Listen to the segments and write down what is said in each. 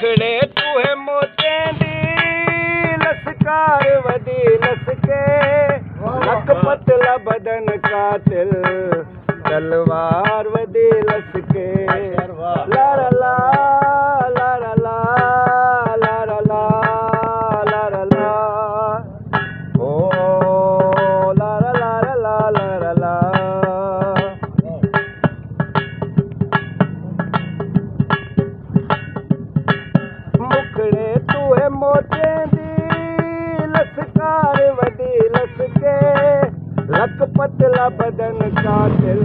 मुखड़े तूहे मोतें दी लसकार वदी लसके लक पतला बदन कातिल तलवार वदी लसके लारा ला लारा ला लारा ला लारा ला ओ लारा लारा ला लारा ला मुखड़े तूहे मोतें दी लसकार वदी लसके लक पतला बदन कातिल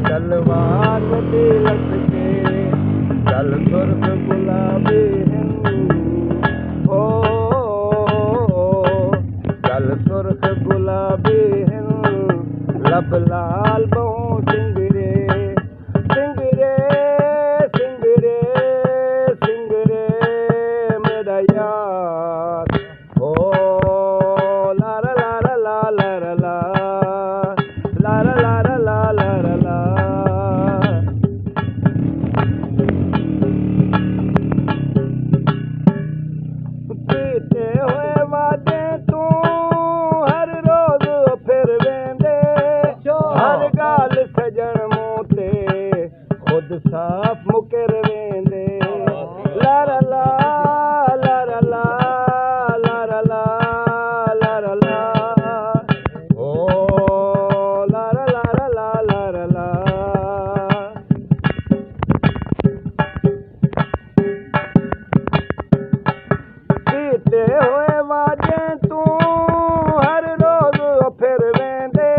तलवार वदी लसके चल सुर्ख गुलाबी हिंद ओ चल सुर्ख गुलाबी हिंद लब लाल बहू सिंगरे सिंगरे सिंगरे सिंगरे मेरा यार ओ लारा लारा ला लारा ला लारा लारा ला लारा ला कीते हुए वादे तू हर रोज फिर वेंदे हर गाल सजण मूं ते खुद साफ मुकर वेंदे लारा ला लारा ला लारा ला लारा ला ओ लारा लारा ला लारा ला कीते हुए वादे तू हर रोज फिर वेंदे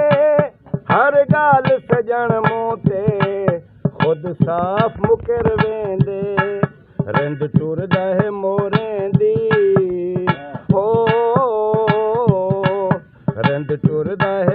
हर गाल सजण मूं ते खुद साफ मुकर वेंदे रिंद टुरदा है मोरें दी हो रिंद टुरदा है